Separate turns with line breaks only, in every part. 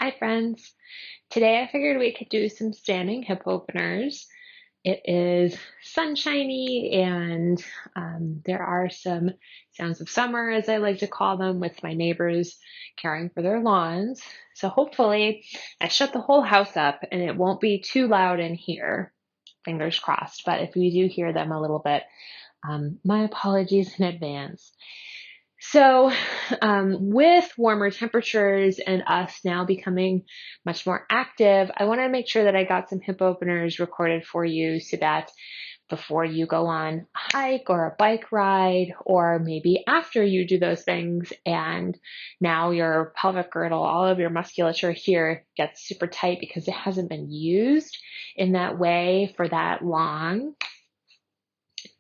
Hi, friends. Today I figured we could do some standing hip openers. It is sunshiny and there are some sounds of summer, as I like to call them, with my neighbors caring for their lawns. So hopefully I shut the whole house up and it won't be too loud in here. Fingers crossed. But if we do hear them a little bit, my apologies in advance. So, with warmer temperatures and us now becoming much more active, I want to make sure that I got some hip openers recorded for you so that before you go on a hike or a bike ride, or maybe after you do those things and now your pelvic girdle, all of your musculature here gets super tight because it hasn't been used in that way for that long,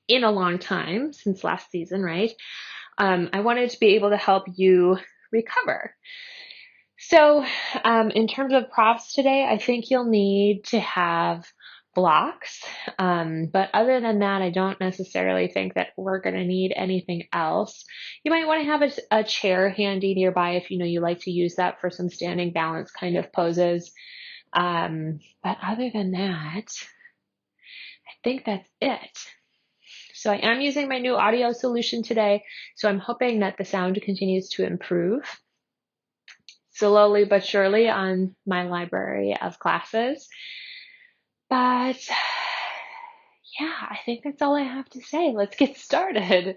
in a long time since last season, right? I wanted to be able to help you recover. So, in terms of props today, I think you'll need to have blocks. But other than that, I don't necessarily think that we're going to need anything else. You might want to have a chair handy nearby if you know you like to use that for some standing balance kind of poses. But other than that, I think that's it. So I am using my new audio solution today, so I'm hoping that the sound continues to improve slowly but surely on my library of classes. But yeah, I think that's all I have to say. Let's get started.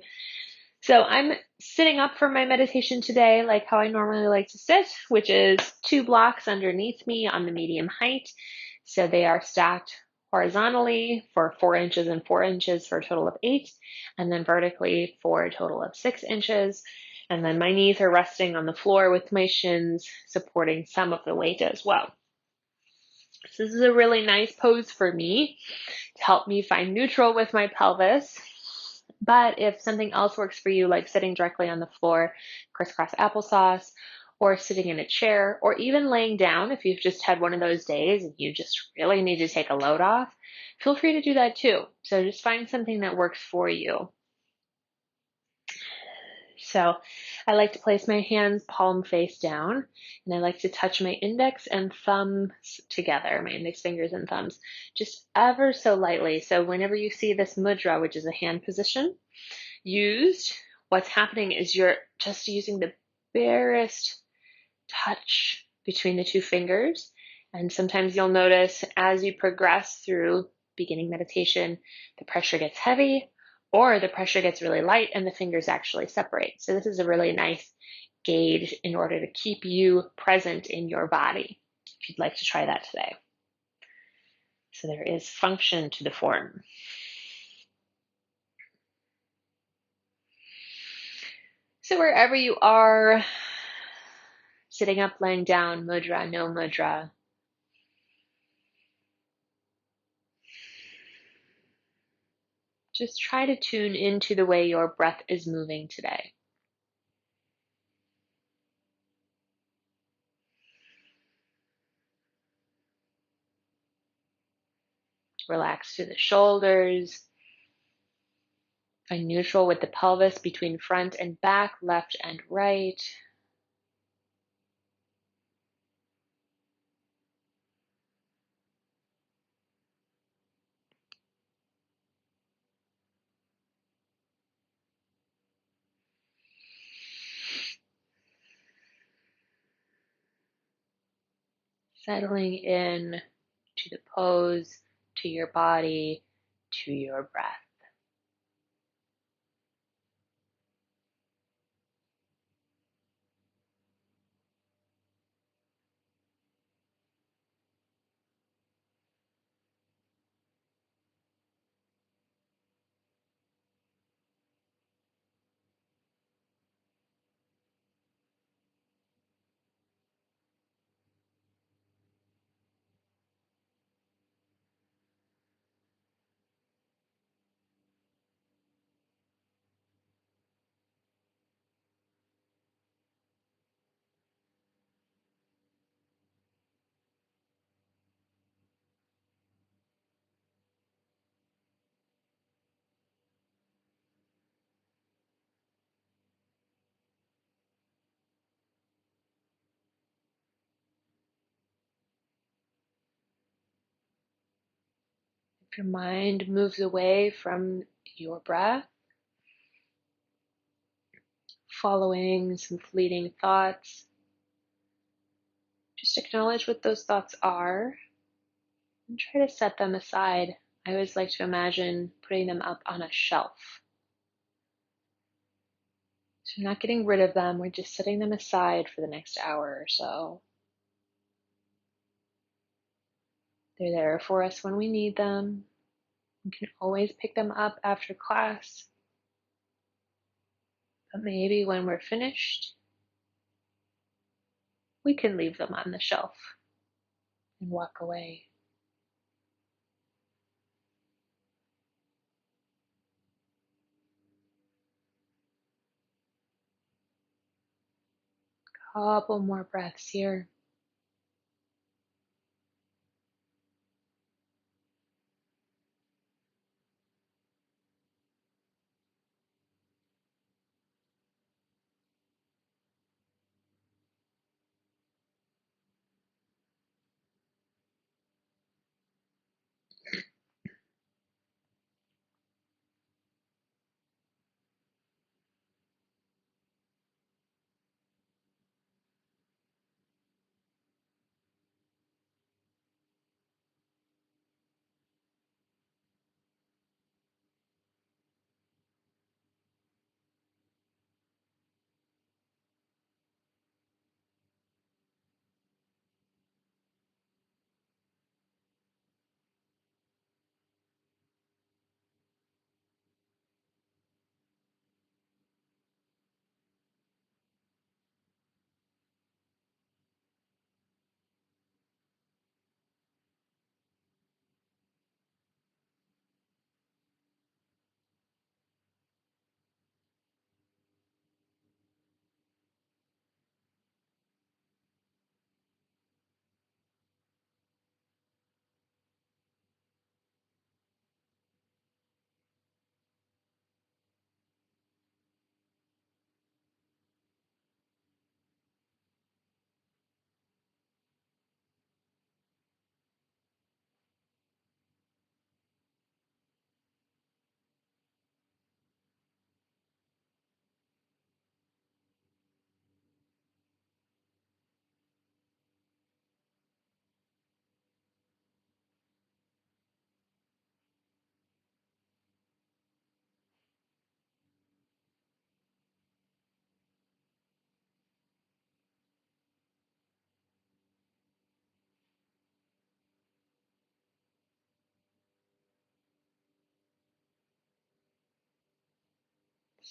So I'm sitting up for my meditation today, like how I normally like to sit, which is 2 blocks underneath me on the medium height. So they are stacked horizontally for 4 inches and 4 inches for a total of 8, and then vertically for a total of 6 inches. And then my knees are resting on the floor with my shins supporting some of the weight as well. So this is a really nice pose for me to help me find neutral with my pelvis. But if something else works for you, like sitting directly on the floor, crisscross applesauce, or sitting in a chair, or even laying down if you've just had one of those days and you just really need to take a load off, feel free to do that too. So just find something that works for you. So I like to place my hands palm face down, and I like to touch my index and thumbs together, my index fingers and thumbs, just ever so lightly. So whenever you see this mudra, which is a hand position used, what's happening is you're just using the barest touch between the two fingers. And sometimes you'll notice as you progress through beginning meditation, the pressure gets heavy or the pressure gets really light and the fingers actually separate. So this is a really nice gauge in order to keep you present in your body, if you'd like to try that today. So there is function to the form. So wherever you are, sitting up, laying down, mudra, no mudra, just try to tune into the way your breath is moving today. Relax through the shoulders. Find neutral with the pelvis between front and back, left and right. Settling in to the pose, to your body, to your breath. If your mind moves away from your breath, following some fleeting thoughts, just acknowledge what those thoughts are and try to set them aside. I always like to imagine putting them up on a shelf. So not getting rid of them, we're just setting them aside for the next hour or so. They're there for us when we need them. We can always pick them up after class. But maybe when we're finished, we can leave them on the shelf and walk away. Couple more breaths here.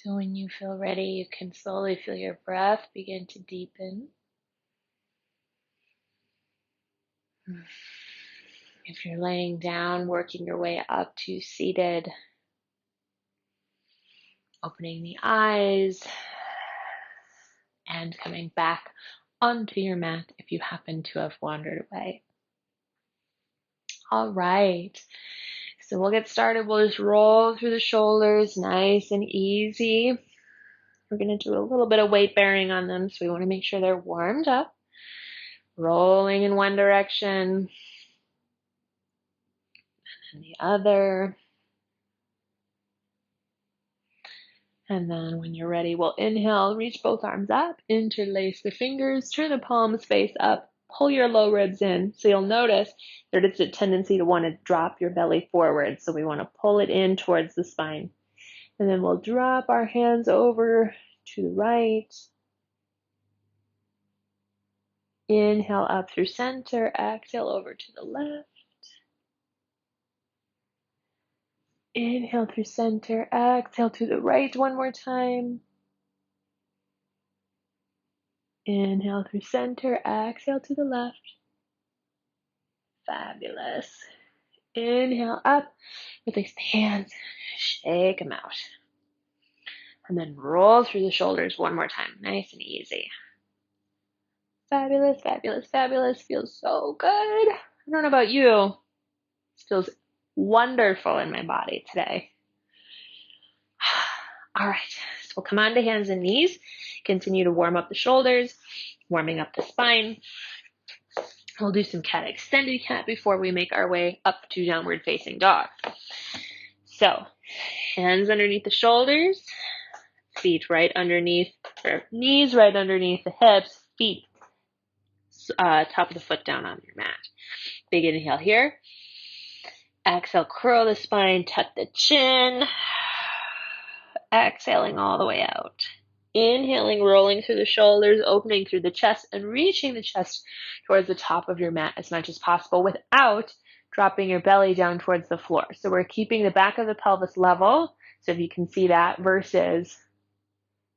So when you feel ready, you can slowly feel your breath begin to deepen. If you're laying down, working your way up to seated, opening the eyes and coming back onto your mat if you happen to have wandered away. All right, so we'll get started. We'll just roll through the shoulders, nice and easy. We're going to do a little bit of weight bearing on them, so we want to make sure they're warmed up. Rolling in one direction and the other. And then when you're ready, we'll inhale, reach both arms up, interlace the fingers, turn the palms face up, pull your low ribs in. So you'll notice that it's a tendency to want to drop your belly forward. So we want to pull it in towards the spine. And then we'll drop our hands over to the right. Inhale up through center, exhale over to the left. Inhale through center, exhale to the right one more time. Inhale through center, exhale to the left. Fabulous. Inhale up, release the hands, shake them out. And then roll through the shoulders one more time, nice and easy. Fabulous, fabulous, fabulous. Feels so good. I don't know about you. This feels wonderful in my body today. All right, so we'll come on to hands and knees. Continue to warm up the shoulders, warming up the spine. We'll do some cat extended cat before we make our way up to downward facing dog. So, hands underneath the shoulders, feet right underneath, or knees right underneath the hips, feet top of the foot down on your mat. Big inhale here. Exhale, curl the spine, tuck the chin. Exhaling all the way out. Inhaling, rolling through the shoulders, opening through the chest, and reaching the chest towards the top of your mat as much as possible without dropping your belly down towards the floor. So we're keeping the back of the pelvis level, so if you can see that, versus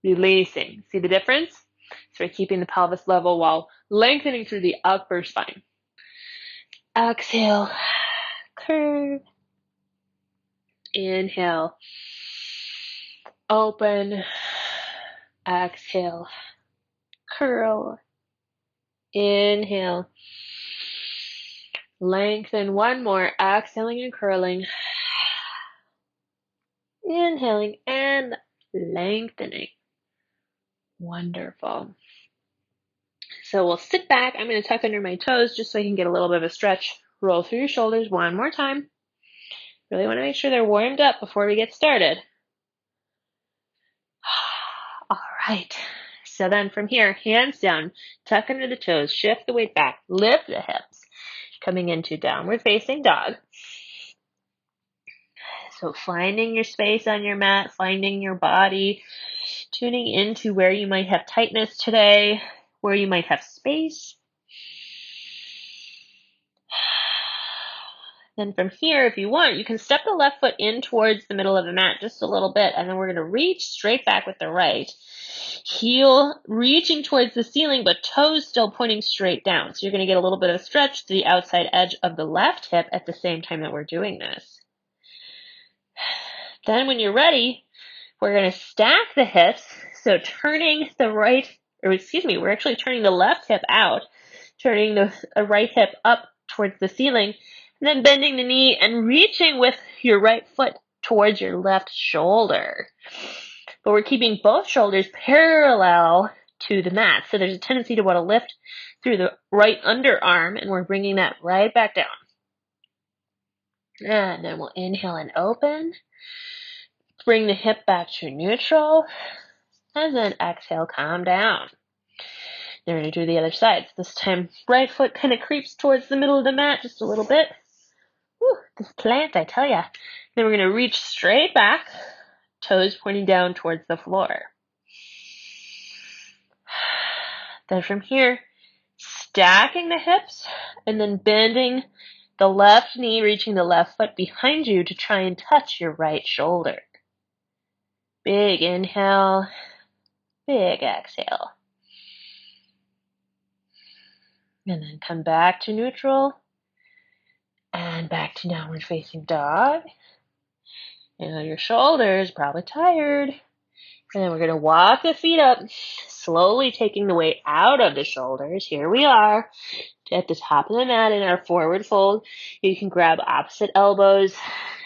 releasing. See the difference? So we're keeping the pelvis level while lengthening through the upper spine. Exhale, curve. Inhale, open. Exhale, curl. Inhale, lengthen. One more, exhaling and curling. Inhaling and lengthening. Wonderful. So we'll sit back. I'm going to tuck under my toes just so I can get a little bit of a stretch. Roll through your shoulders one more time. Really want to make sure they're warmed up before we get started. All right. So then from here, hands down, tuck under the toes, shift the weight back, lift the hips, coming into downward facing dog. So finding your space on your mat, finding your body, tuning into where you might have tightness today, where you might have space. Then from here, if you want, you can step the left foot in towards the middle of the mat just a little bit, and then we're going to reach straight back with the right. Heel reaching towards the ceiling, but toes still pointing straight down. So you're going to get a little bit of stretch to the outside edge of the left hip at the same time that we're doing this. Then when you're ready, we're going to stack the hips. So turning the we're actually turning the left hip out, turning the right hip up towards the ceiling, and then bending the knee and reaching with your right foot towards your left shoulder. But we're keeping both shoulders parallel to the mat. So there's a tendency to want to lift through the right underarm, and we're bringing that right back down. And then we'll inhale and open. Bring the hip back to neutral. And then exhale, calm down. Then we're going to do the other side. So this time, right foot kind of creeps towards the middle of the mat just a little bit. Whew, this plant, I tell ya. Then we're going to reach straight back, toes pointing down towards the floor. Then from here, stacking the hips and then bending the left knee, reaching the left foot behind you to try and touch your right shoulder. Big inhale, big exhale. And then come back to neutral and back to downward facing dog. And your shoulders probably tired. And then we're going to walk the feet up, slowly taking the weight out of the shoulders. Here we are at the top of the mat in our forward fold. You can grab opposite elbows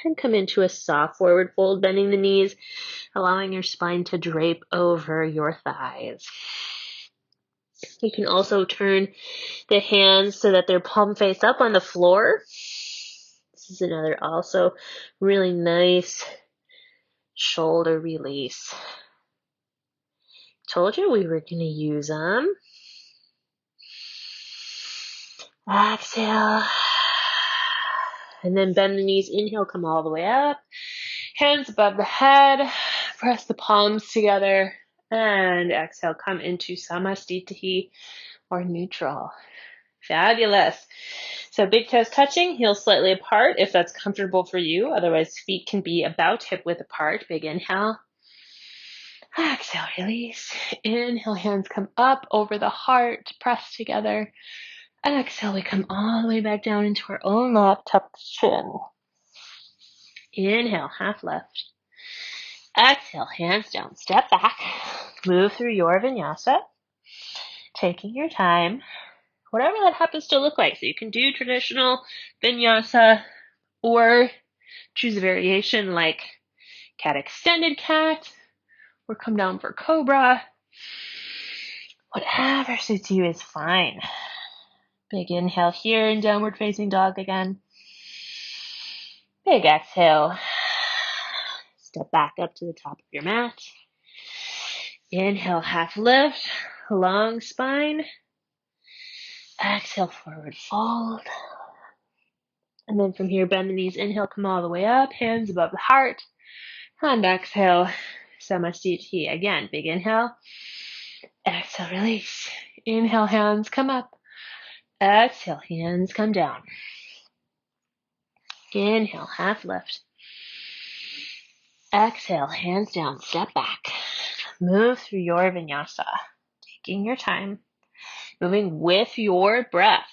and come into a soft forward fold, bending the knees, allowing your spine to drape over your thighs. You can also turn the hands so that they're palm face up on the floor. This is another also really nice shoulder release. Told you we were going to use them. Exhale. And then bend the knees. Inhale, come all the way up. Hands above the head. Press the palms together. And exhale, come into Samastitihi or neutral. Fabulous. So big toes touching, heels slightly apart if that's comfortable for you. Otherwise, feet can be about hip width apart. Big inhale. Exhale, release. Inhale, hands come up over the heart, press together. And exhale, we come all the way back down into our own lap, tuck the chin. Inhale, half left. Exhale, hands down, step back. Move through your vinyasa. Taking your time, whatever that happens to look like. So you can do traditional vinyasa or choose a variation like cat extended cat or come down for cobra. Whatever suits you is fine. Big inhale here in downward facing dog again. Big exhale. Step back up to the top of your mat. Inhale, half lift, long spine. Exhale, forward fold. And then from here, bend the knees. Inhale, come all the way up, hands above the heart. And exhale, Samasthiti. Again, big inhale. Exhale, release. Inhale, hands come up. Exhale, hands come down. Inhale, half lift. Exhale, hands down, step back. Move through your vinyasa, taking your time, moving with your breath.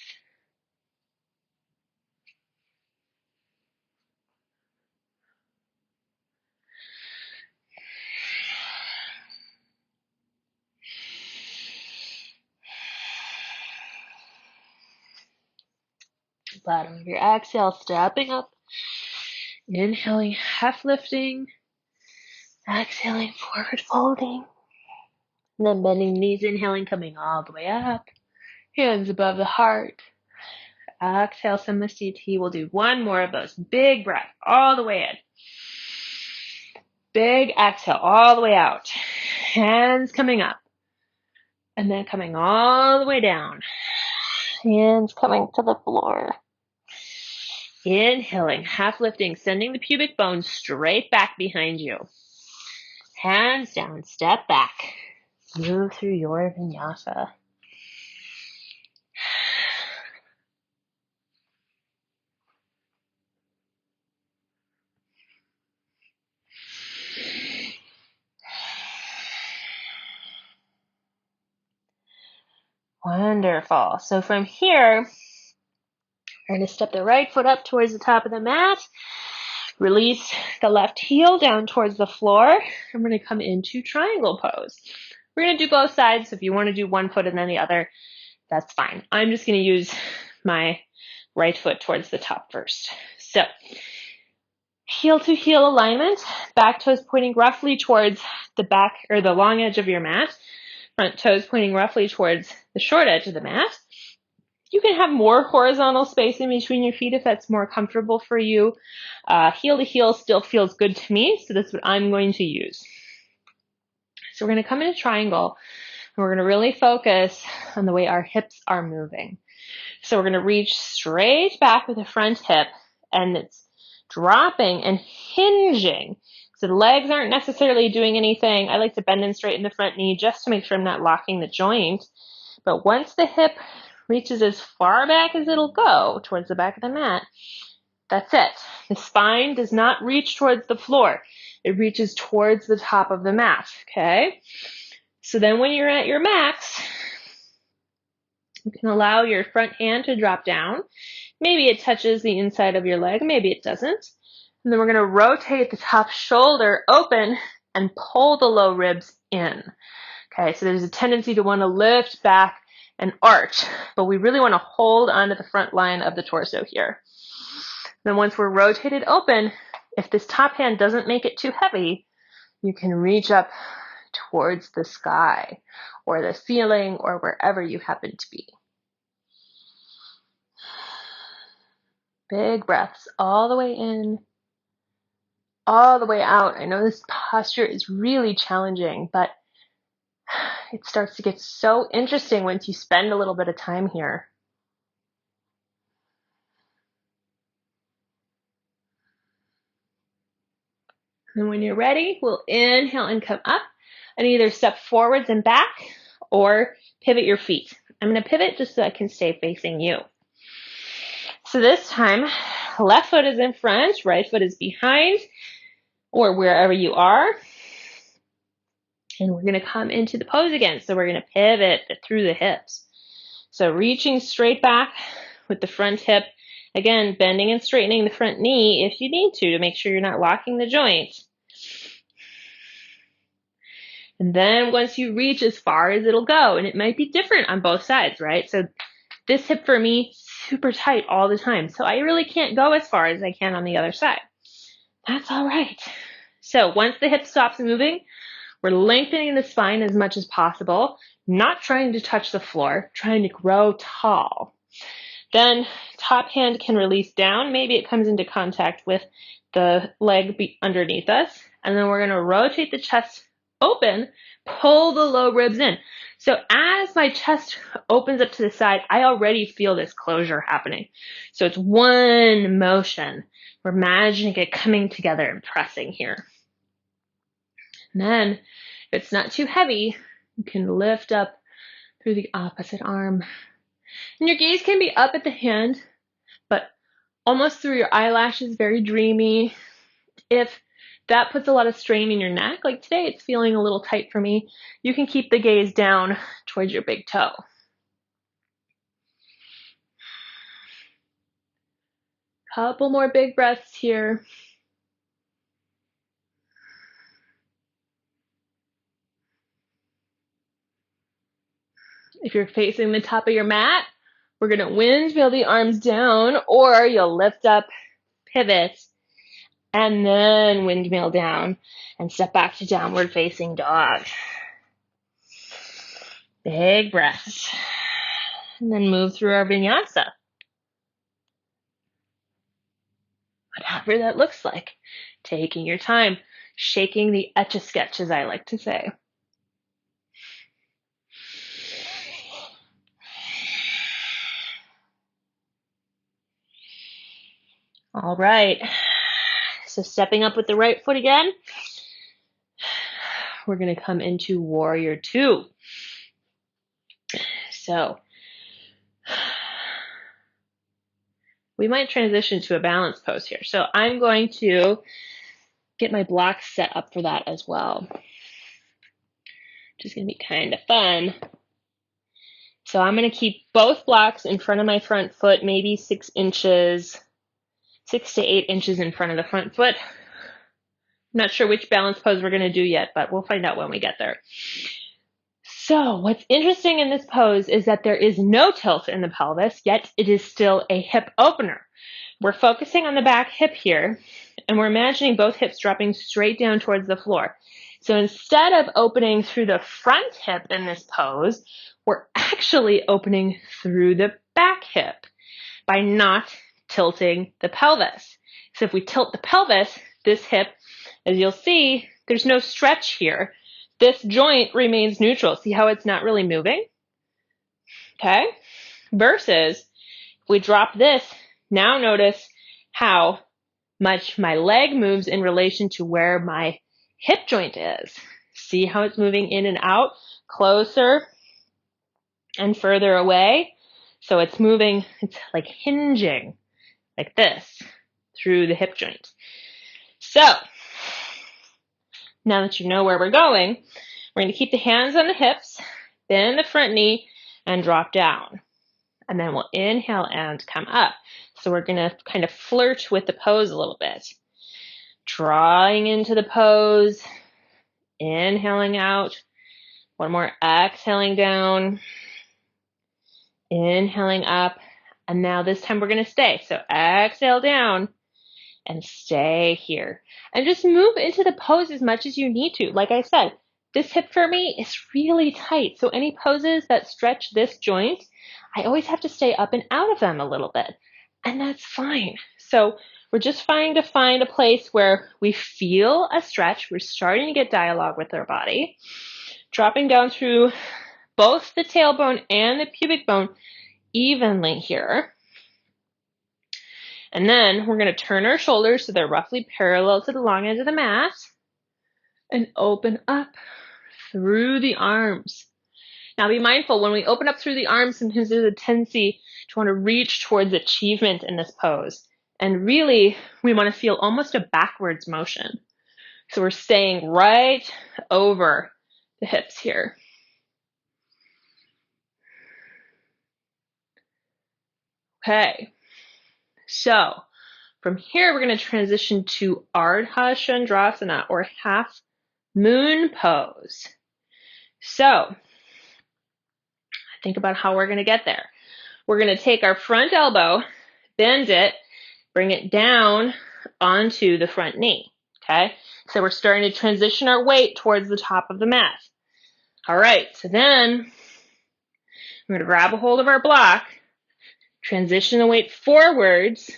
Bottom of your exhale, stepping up. Inhaling, half lifting. Exhaling, forward folding. And then bending knees, inhaling, coming all the way up. Hands above the heart. Exhale, Samasthiti. We'll do one more of those. Big breath all the way in. Big exhale all the way out. Hands coming up. And then coming all the way down. Hands coming to the floor. Inhaling, half lifting, sending the pubic bone straight back behind you. Hands down, step back. Move through your vinyasa. Wonderful. So from here, we're going to step the right foot up towards the top of the mat. Release the left heel down towards the floor. I'm going to come into triangle pose. We're going to do both sides. So if you want to do one foot and then the other, that's fine. I'm just going to use my right foot towards the top first. So heel to heel alignment, back toes pointing roughly towards the back or the long edge of your mat. Front toes pointing roughly towards the short edge of the mat. You can have more horizontal space in between your feet if that's more comfortable for you. Heel to heel still feels good to me, so that's what I'm going to use. So we're going to come in a triangle, and we're going to really focus on the way our hips are moving. So we're going to reach straight back with the front hip, and it's dropping and hinging. So the legs aren't necessarily doing anything. I like to bend and straighten the front knee just to make sure I'm not locking the joint. But once the hip reaches as far back as it'll go towards the back of the mat, that's it. The spine does not reach towards the floor. It reaches towards the top of the mat, okay? So then when you're at your max, you can allow your front hand to drop down. Maybe it touches the inside of your leg, maybe it doesn't. And then we're going to rotate the top shoulder open and pull the low ribs in. Okay, so there's a tendency to want to lift back and arch, but we really want to hold onto the front line of the torso here. Then once we're rotated open, if this top hand doesn't make it too heavy, you can reach up towards the sky or the ceiling or wherever you happen to be. Big breaths all the way in, all the way out. I know this posture is really challenging, but it starts to get so interesting once you spend a little bit of time here. And when you're ready, we'll inhale and come up and either step forwards and back or pivot your feet. I'm going to pivot just so I can stay facing you. So this time, left foot is in front, right foot is behind, or wherever you are. And we're going to come into the pose again. So we're going to pivot through the hips. So reaching straight back with the front hip. Again, bending and straightening the front knee if you need to make sure you're not locking the joint. And then once you reach as far as it'll go, and it might be different on both sides, right? So this hip for me, super tight all the time. So I really can't go as far as I can on the other side. That's all right. So once the hip stops moving, we're lengthening the spine as much as possible, not trying to touch the floor, trying to grow tall. Then top hand can release down. Maybe it comes into contact with the leg underneath us. And then we're going to rotate the chest open, pull the low ribs in. So as my chest opens up to the side, I already feel this closure happening. So it's one motion. We're imagining it coming together and pressing here. And then, if it's not too heavy, you can lift up through the opposite arm. And your gaze can be up at the hand, but almost through your eyelashes, very dreamy. If that puts a lot of strain in your neck, like today it's feeling a little tight for me, you can keep the gaze down towards your big toe. Couple more big breaths here. If you're facing the top of your mat, we're going to windmill the arms down, or you'll lift up, pivot, and then windmill down and step back to downward facing dog. Big breaths. And then move through our vinyasa. Whatever that looks like. Taking your time. Shaking the etch-a-sketch, as I like to say. All right. So stepping up with the right foot again. We're going to come into Warrior Two. So we might transition to a balance pose here. So I'm going to get my blocks set up for that as well. Which is going to be kind of fun. So I'm going to keep both blocks in front of my front foot, maybe 6 to 8 inches in front of the front foot. I'm not sure which balance pose we're going to do yet, but we'll find out when we get there. So what's interesting in this pose is that there is no tilt in the pelvis, yet it is still a hip opener. We're focusing on the back hip here, and we're imagining both hips dropping straight down towards the floor. So instead of opening through the front hip in this pose, we're actually opening through the back hip by not tilting the pelvis. So if we tilt the pelvis, this hip, as you'll see, there's no stretch here. This joint remains neutral. See how it's not really moving? Okay? Versus, if we drop this, now notice how much my leg moves in relation to where my hip joint is. See how it's moving in and out, closer and further away? So it's moving, it's like hinging like this through the hip joint. So now that you know where we're going, we're going to keep the hands on the hips, bend the front knee, and drop down. And then we'll inhale and come up. So we're going to kind of flirt with the pose a little bit. Drawing into the pose, inhaling out. One more, exhaling down, inhaling up. And now this time we're going to stay. So exhale down and stay here. And just move into the pose as much as you need to. Like I said, this hip for me is really tight. So any poses that stretch this joint, I always have to stay up and out of them a little bit. And that's fine. So we're just trying to find a place where we feel a stretch. We're starting to get dialogue with our body. Dropping down through both the tailbone and the pubic bone evenly here. And then we're going to turn our shoulders so they're roughly parallel to the long edge of the mat and open up through the arms. Now be mindful, when we open up through the arms, sometimes there's a tendency to want to reach towards achievement in this pose. And really, we want to feel almost a backwards motion. So we're staying right over the hips here. Okay. So from here, we're going to transition to Ardha Chandrasana, or half moon pose. So think about how we're going to get there. We're going to take our front elbow, bend it, bring it down onto the front knee. Okay, so we're starting to transition our weight towards the top of the mat. All right, so then we're going to grab a hold of our block, Transition the weight forwards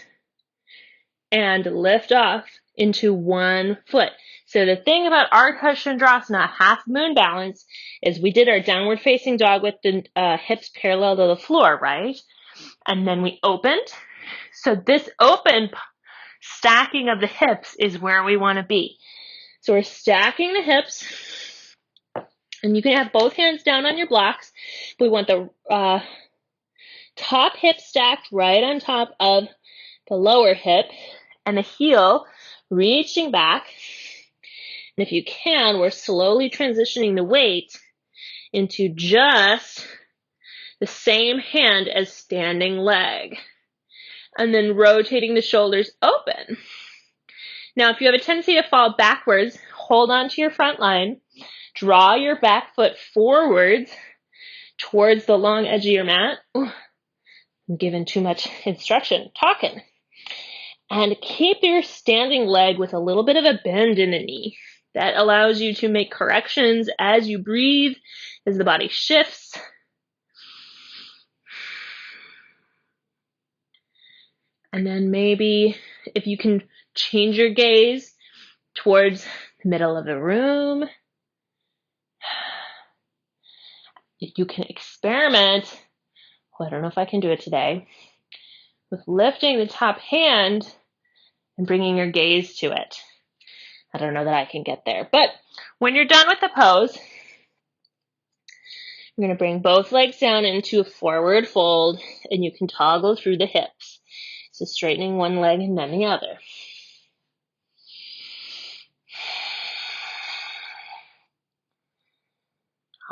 and lift off into one foot. So the thing about Ardha Chandrasana, half moon balance, is we did our downward facing dog with the hips parallel to the floor, right? And then we opened. So this open stacking of the hips is where we want to be. So we're stacking the hips, and you can have both hands down on your blocks. We want the top hip stacked right on top of the lower hip, and the heel reaching back. And if you can, we're slowly transitioning the weight into just the same hand as standing leg. And then rotating the shoulders open. Now, if you have a tendency to fall backwards, hold on to your front line. Draw your back foot forwards towards the long edge of your mat. Ooh, I'm giving too much instruction, talking. And keep your standing leg with a little bit of a bend in the knee. That allows you to make corrections as you breathe, as the body shifts. And then maybe if you can change your gaze towards the middle of the room, you can experiment. Well, I don't know if I can do it today, with lifting the top hand and bringing your gaze to it. I don't know that I can get there, but when you're done with the pose, you're going to bring both legs down into a forward fold, and you can toggle through the hips. So straightening one leg and then the other.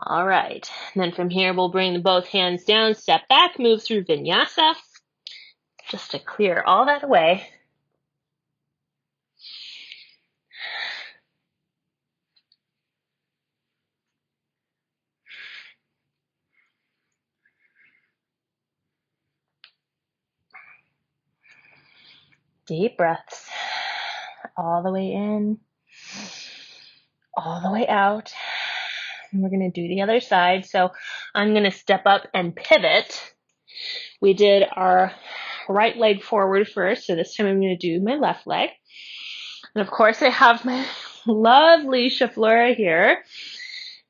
All right, and then from here, we'll bring both hands down, step back, move through vinyasa, just to clear all that away. Deep breaths, all the way in, all the way out. And we're going to do the other side. So I'm going to step up and pivot. We did our right leg forward first. So this time I'm going to do my left leg. And of course I have my lovely Shaflora here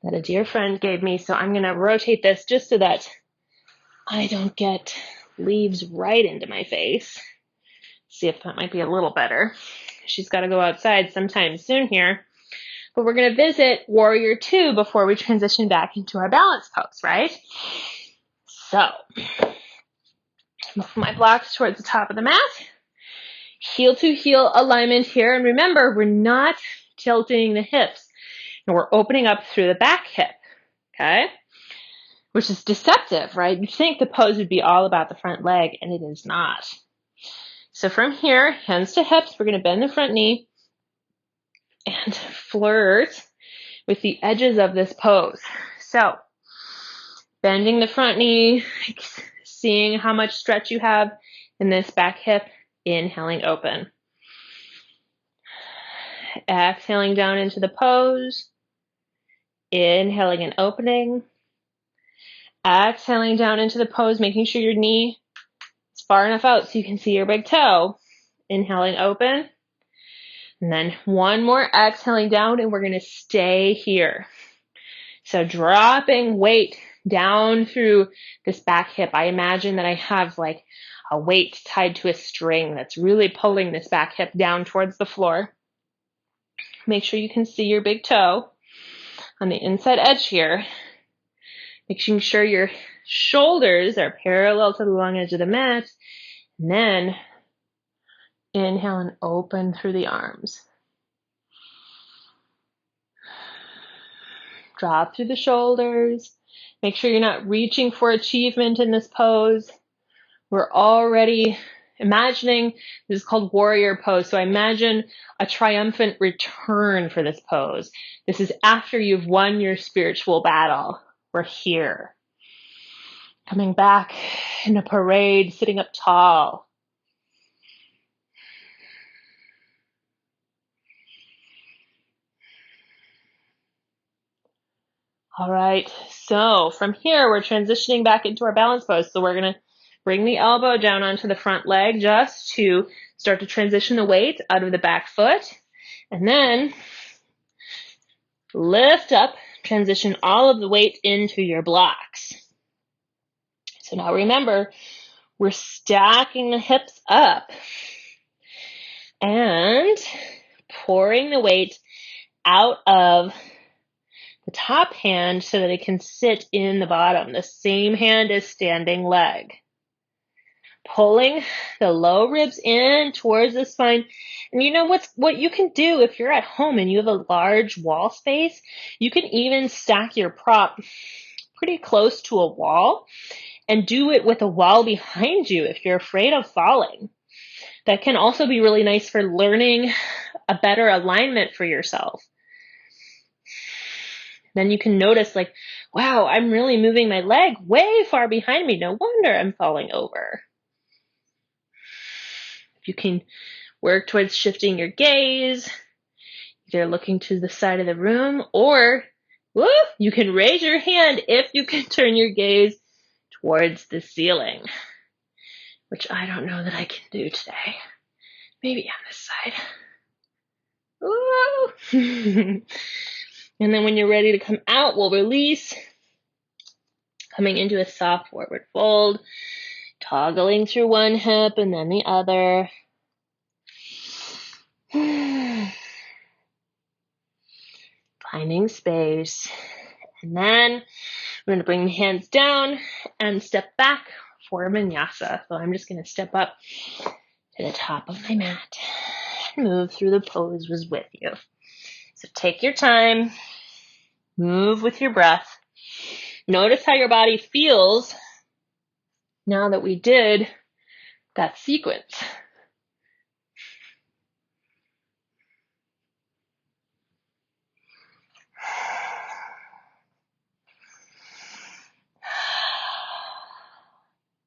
that a dear friend gave me. So I'm going to rotate this just so that I don't get leaves right into my face. See if that might be a little better. She's got to go outside sometime soon here. But we're going to visit Warrior 2 before we transition back into our balance pose, right? So, move my blocks towards the top of the mat. Heel to heel alignment here. And remember, we're not tilting the hips. And we're opening up through the back hip, okay? Which is deceptive, right? You'd think the pose would be all about the front leg, and it is not. So from here, hands to hips, we're going to bend the front knee and flirt with the edges of this pose. So, bending the front knee, seeing how much stretch you have in this back hip, inhaling open. Exhaling down into the pose, inhaling and opening. Exhaling down into the pose, making sure your knee is far enough out so you can see your big toe. Inhaling open. And then one more exhaling down, and we're going to stay here. So dropping weight down through this back hip. I imagine that I have like a weight tied to a string that's really pulling this back hip down towards the floor. Make sure you can see your big toe on the inside edge here. Making sure your shoulders are parallel to the long edge of the mat. And then inhale and open through the arms. Drop through the shoulders. Make sure you're not reaching for achievement in this pose. We're already imagining, this is called warrior pose. So I imagine a triumphant return for this pose. This is after you've won your spiritual battle. We're here. Coming back in a parade, sitting up tall. All right, so from here, we're transitioning back into our balance pose. So we're going to Bring the elbow down onto the front leg just to start to transition the weight out of the back foot. And then lift up, transition all of the weight into your blocks. So now remember, we're stacking the hips up and pouring the weight out of the top hand so that it can sit in the bottom, the same hand as standing leg. Pulling the low ribs in towards the spine. And you know what you can do if you're at home and you have a large wall space, you can even stack your prop pretty close to a wall and do it with a wall behind you if you're afraid of falling. That can also be really nice for learning a better alignment for yourself. Then you can notice like, wow, I'm really moving my leg way far behind me. No wonder I'm falling over. If you can work towards shifting your gaze, either looking to the side of the room or you can raise your hand if you can turn your gaze towards the ceiling, which I don't know that I can do today. Maybe on this side. Ooh. And then when you're ready to come out, we'll release, coming into a soft forward fold, toggling through one hip and then the other. Finding space. And then we're going to bring the hands down and step back for vinyasa. So I'm just going to step up to the top of my mat and move through the poses with you. So take your time. Move with your breath. Notice how your body feels now that we did that sequence.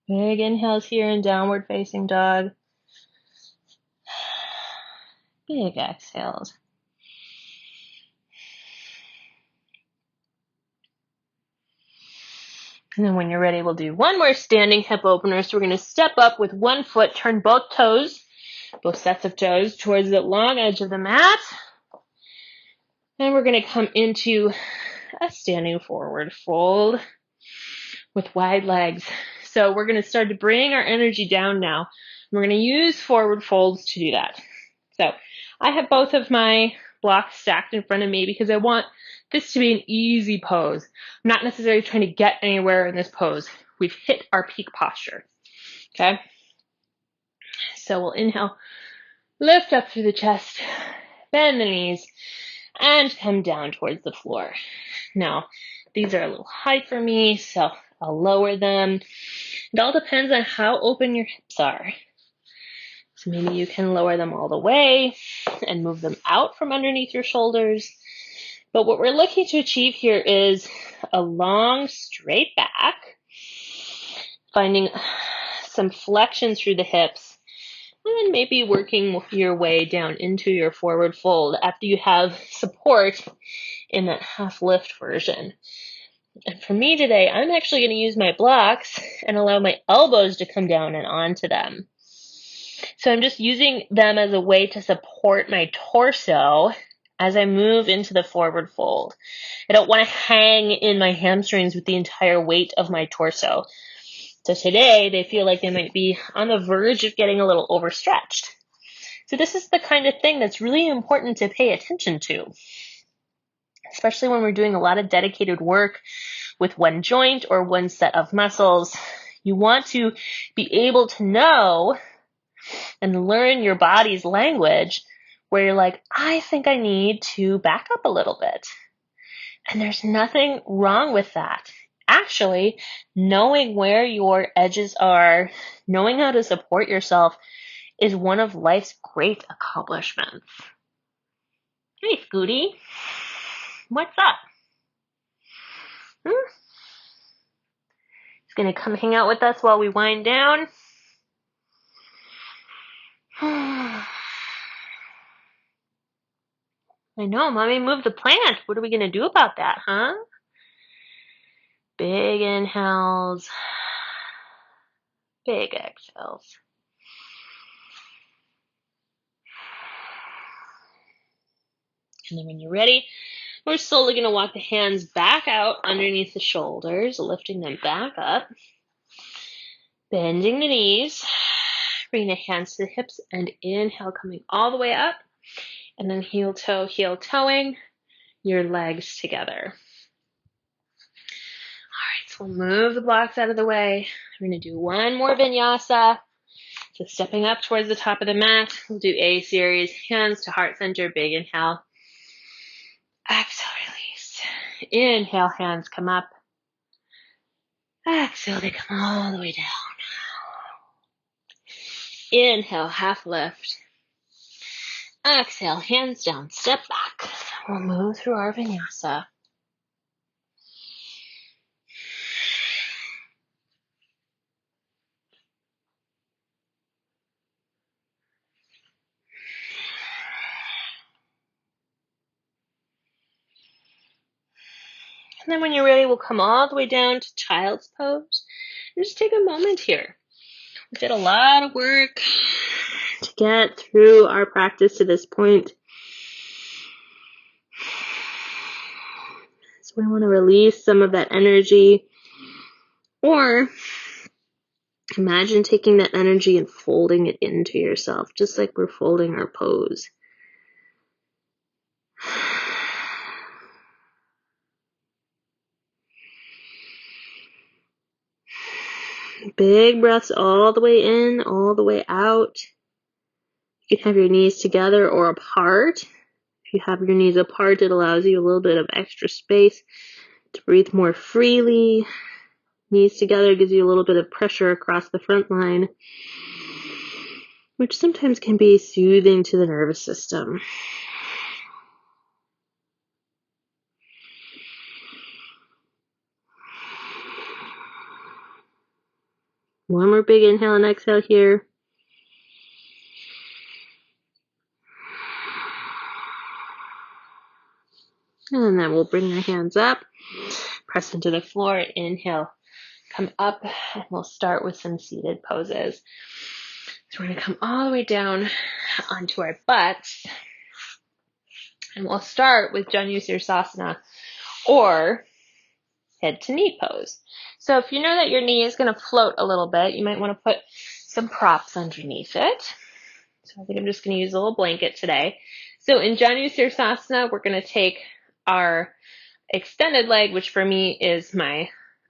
Big inhales here in downward facing dog. Big exhales. And then when you're ready, we'll do one more standing hip opener. So we're going to step up with one foot, turn both toes, both sets of toes towards the long edge of the mat. And we're going to come into a standing forward fold with wide legs. So we're going to start to bring our energy down now. We're going to use forward folds to do that. So I have both of my blocks stacked in front of me because I want this to be an easy pose. I'm not necessarily trying to get anywhere in this pose. We've hit our peak posture. Okay? So we'll inhale, lift up through the chest, bend the knees, and come down towards the floor. Now, these are a little high for me, so I'll lower them. It all depends on how open your hips are. So maybe you can lower them all the way and move them out from underneath your shoulders. But what we're looking to achieve here is a long, straight back, finding some flexion through the hips, and maybe working your way down into your forward fold after you have support in that half lift version. And for me today, I'm actually going to use my blocks and allow my elbows to come down and onto them. So I'm just using them as a way to support my torso as I move into the forward fold. I don't want to hang in my hamstrings with the entire weight of my torso. So today, they feel like they might be on the verge of getting a little overstretched. So this is the kind of thing that's really important to pay attention to, especially when we're doing a lot of dedicated work with one joint or one set of muscles. You want to be able to know and learn your body's language where you're like, I think I need to back up a little bit. And there's nothing wrong with that. Actually, knowing where your edges are, knowing how to support yourself is one of life's great accomplishments. Hey, Scooty. What's up? He's going to come hang out with us while we wind down. I know, Mommy moved the plant. What are we going to do about that, huh? Big inhales. Big exhales. And then when you're ready, we're slowly going to walk the hands back out underneath the shoulders, lifting them back up. Bending the knees. Bring the hands to the hips and inhale, coming all the way up. And then heel toeing your legs together. Alright, so we'll move the blocks out of the way. We're going to do one more vinyasa. So stepping up towards the top of the mat, we'll do A series, hands to heart center, big inhale. Exhale, release. Inhale, hands come up. Exhale, they come all the way down. Inhale, half lift. Exhale, hands down, step back. We'll move through our vinyasa. And then when you're ready, we'll come all the way down to child's pose. And just take a moment here. We did a lot of work to get through our practice to this point. So we want to release some of that energy, or imagine taking that energy and folding it into yourself, just like we're folding our pose. Big breaths all the way in, all the way out. You can have your knees together or apart. If you have your knees apart, it allows you a little bit of extra space to breathe more freely. Knees together gives you a little bit of pressure across the front line, which sometimes can be soothing to the nervous system. One more big inhale and exhale here. And then we'll bring our hands up, press into the floor, inhale, come up, and we'll start with some seated poses. So we're going to come all the way down onto our butts, and we'll start with Janu Sirsasana, or head to knee pose. So if you know that your knee is going to float a little bit, you might want to put some props underneath it. So I think I'm just going to use a little blanket today. So in Janu Sirsasana, we're going to take our extended leg, which for me is my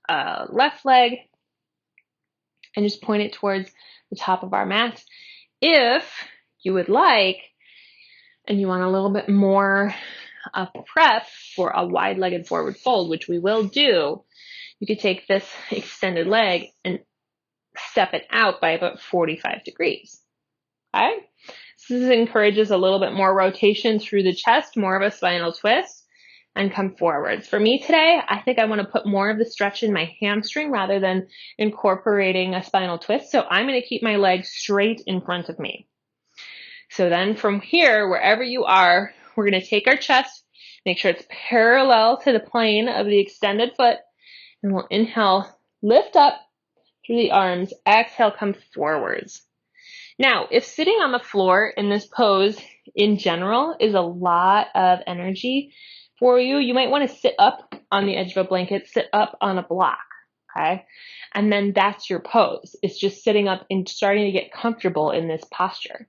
left leg, and just point it towards the top of our mat. If you would like, and you want a little bit more prep for a wide-legged forward fold, which we will do, you could take this extended leg and step it out by about 45 degrees. Okay? So this encourages a little bit more rotation through the chest, more of a spinal twist, and come forwards. For me today, I think I want to put more of the stretch in my hamstring rather than incorporating a spinal twist. So I'm going to keep my legs straight in front of me. So then from here, wherever you are, we're going to take our chest, make sure it's parallel to the plane of the extended foot, and we'll inhale, lift up through the arms, exhale, come forwards. Now, if sitting on the floor in this pose in general is a lot of energy for you, you might want to sit up on the edge of a blanket, sit up on a block, okay? And then that's your pose. It's just sitting up and starting to get comfortable in this posture.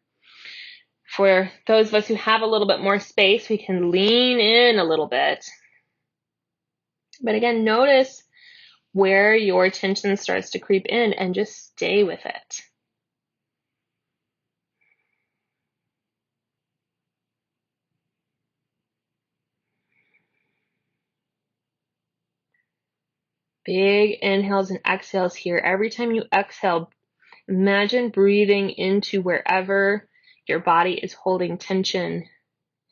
For those of us who have a little bit more space, we can lean in a little bit. But again, notice where your tension starts to creep in and just stay with it. Big inhales and exhales here. Every time you exhale, imagine breathing into wherever your body is holding tension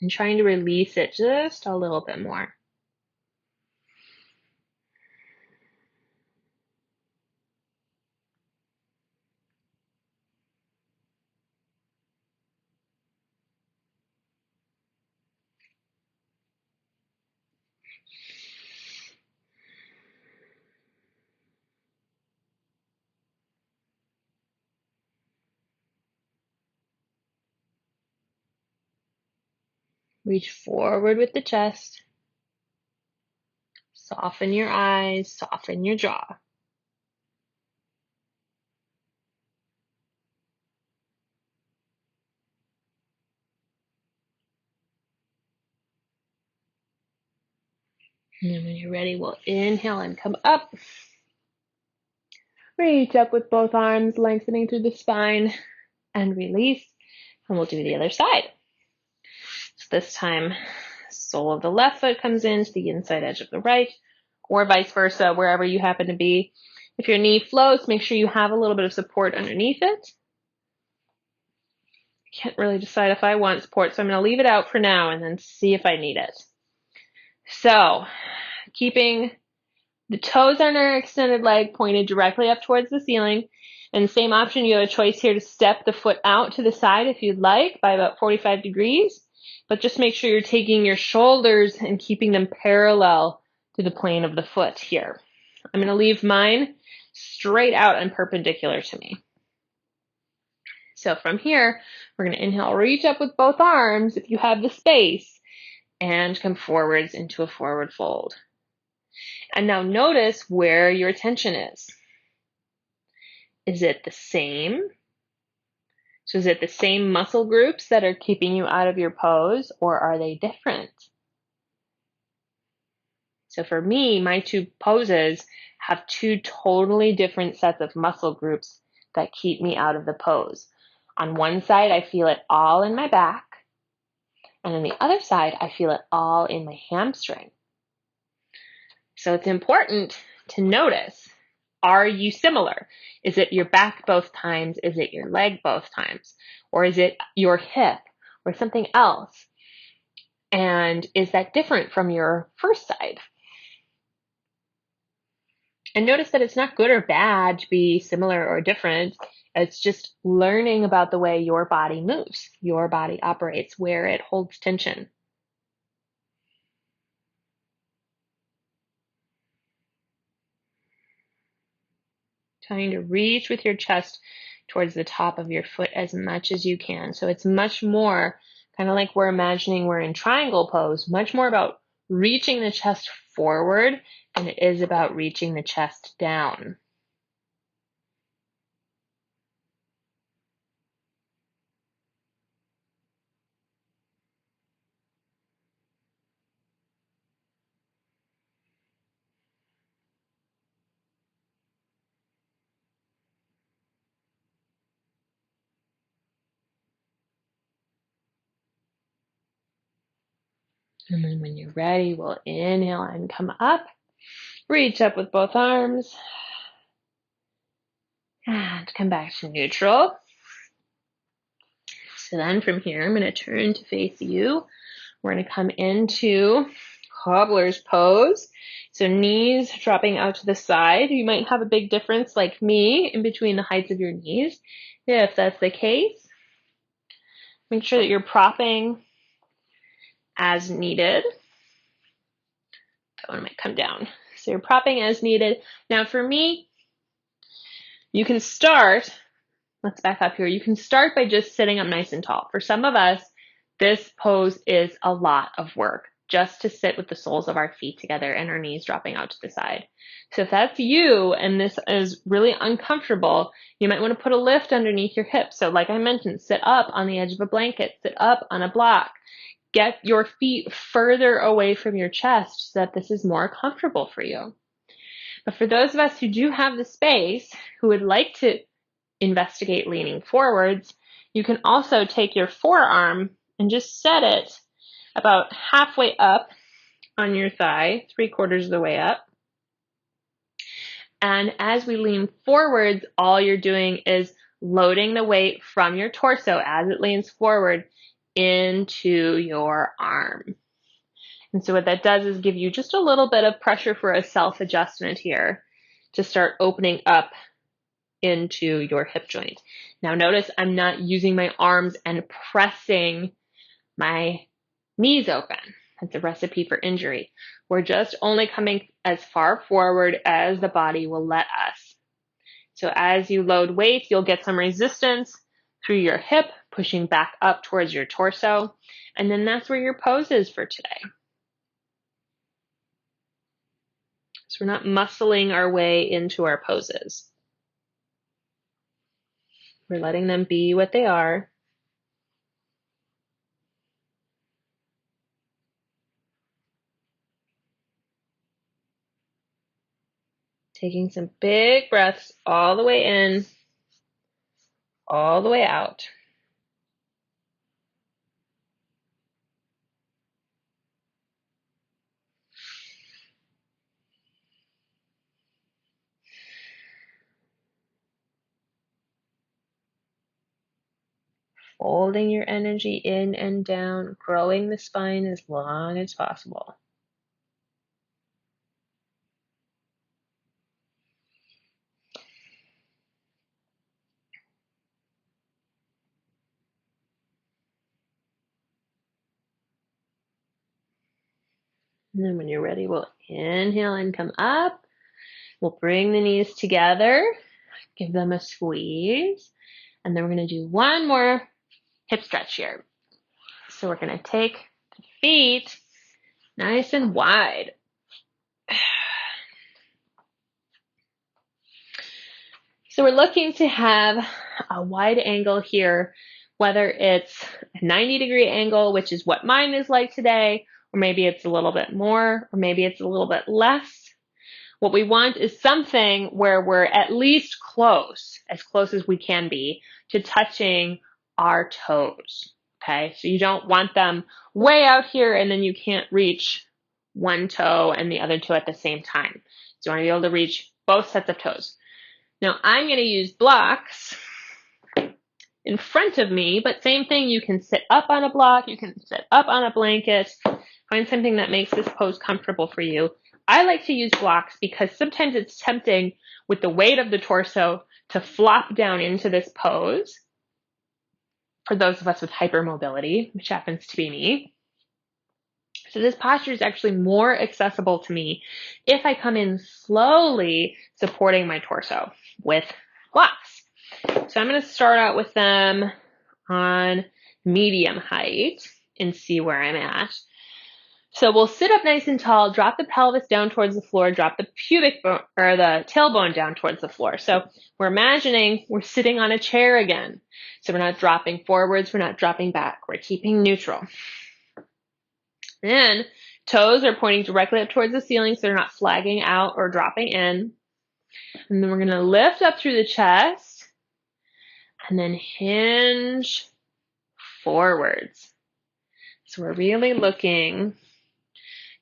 and trying to release it just a little bit more. Reach forward with the chest. Soften your eyes, soften your jaw. And then when you're ready, we'll inhale and come up. Reach up with both arms, lengthening through the spine, and release. And we'll do the other side. So this time, sole of the left foot comes into the inside edge of the right, or vice versa, wherever you happen to be. If your knee floats, make sure you have a little bit of support underneath it. Can't really decide if I want support, so I'm going to leave it out for now and then see if I need it. So, keeping the toes on our extended leg pointed directly up towards the ceiling. And same option, you have a choice here to step the foot out to the side if you'd like by about 45 degrees. But just make sure you're taking your shoulders and keeping them parallel to the plane of the foot here. I'm going to leave mine straight out and perpendicular to me. So from here, we're going to inhale, reach up with both arms if you have the space, and come forwards into a forward fold. And now notice where your attention is. Is it the same? So is it the same muscle groups that are keeping you out of your pose, or are they different? So for me, my two poses have two totally different sets of muscle groups that keep me out of the pose. On one side, I feel it all in my back, and on the other side, I feel it all in my hamstring. So it's important to notice, are you similar? Is it your back both times? Is it your leg both times? Or is it your hip or something else? And is that different from your first side? And notice that it's not good or bad to be similar or different. It's just learning about the way your body moves, your body operates, where it holds tension. Trying to reach with your chest towards the top of your foot as much as you can. So it's much more kind of like we're imagining we're in triangle pose, much more about reaching the chest forward than it is about reaching the chest down. And then when you're ready, we'll inhale and come up. Reach up with both arms. And come back to neutral. So then from here, I'm going to turn to face you. We're going to come into cobbler's pose. So knees dropping out to the side. You might have a big difference like me in between the heights of your knees. If that's the case, make sure that you're propping as needed. That one might come down. So you're propping as needed. Now for me, you can start, let's back up here. You can start by just sitting up nice and tall. For some of us, this pose is a lot of work just to sit with the soles of our feet together and our knees dropping out to the side. So if that's you and this is really uncomfortable, you might want to put a lift underneath your hips. So like I mentioned, sit up on the edge of a blanket, sit up on a block. Get your feet further away from your chest so that this is more comfortable for you. But for those of us who do have the space, who would like to investigate leaning forwards, you can also take your forearm and just set it about halfway up on your thigh, 3/4 of the way up. And as we lean forwards, all you're doing is loading the weight from your torso as it leans forward into your arm. And so what that does is give you just a little bit of pressure for a self-adjustment here to start opening up into your hip joint. Now notice I'm not using my arms and pressing my knees open. That's a recipe for injury. We're just only coming as far forward as the body will let us. So as you load weight, you'll get some resistance through your hip, pushing back up towards your torso. And then that's where your pose is for today. So we're not muscling our way into our poses. We're letting them be what they are. Taking some big breaths all the way in, all the way out. Folding your energy in and down, growing the spine as long as possible. And then when you're ready, we'll inhale and come up. We'll bring the knees together, give them a squeeze, and then we're going to do one more hip stretch here. So we're going to take the feet nice and wide. So we're looking to have a wide angle here, whether it's a 90-degree angle, which is what mine is like today, or maybe it's a little bit more, or maybe it's a little bit less. What we want is something where we're at least close as we can be, to touching our toes, okay? So you don't want them way out here and then you can't reach one toe and the other toe at the same time. So you want to be able to reach both sets of toes. Now I'm going to use blocks in front of me, but same thing, you can sit up on a block, you can sit up on a blanket, find something that makes this pose comfortable for you. I like to use blocks because sometimes it's tempting with the weight of the torso to flop down into this pose for those of us with hypermobility, which happens to be me. So this posture is actually more accessible to me if I come in slowly supporting my torso with blocks. So I'm going to start out with them on medium height and see where I'm at. So we'll sit up nice and tall, drop the pelvis down towards the floor, drop the pubic bone or the tailbone down towards the floor. So we're imagining we're sitting on a chair again. So we're not dropping forwards, we're not dropping back, we're keeping neutral. Then toes are pointing directly up towards the ceiling, so they're not flagging out or dropping in. And then we're going to lift up through the chest and then hinge forwards. So we're really looking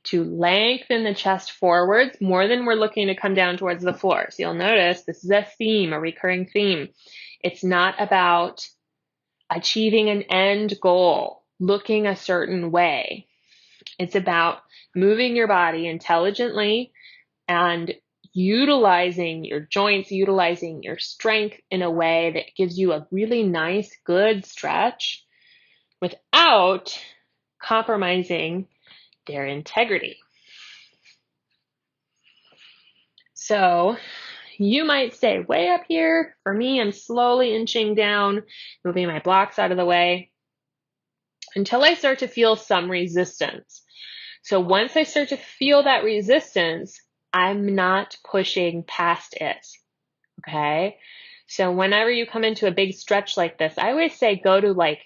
to lengthen the chest forwards more than we're looking to come down towards the floor. So you'll notice this is a theme, a recurring theme. It's not about achieving an end goal, looking a certain way. It's about moving your body intelligently and utilizing your joints, utilizing your strength in a way that gives you a really nice, good stretch without compromising their integrity. So you might stay way up here. For me, I'm slowly inching down, moving my blocks out of the way until I start to feel some resistance. So once I start to feel that resistance, I'm not pushing past it, okay? So whenever you come into a big stretch like this, I always say go to like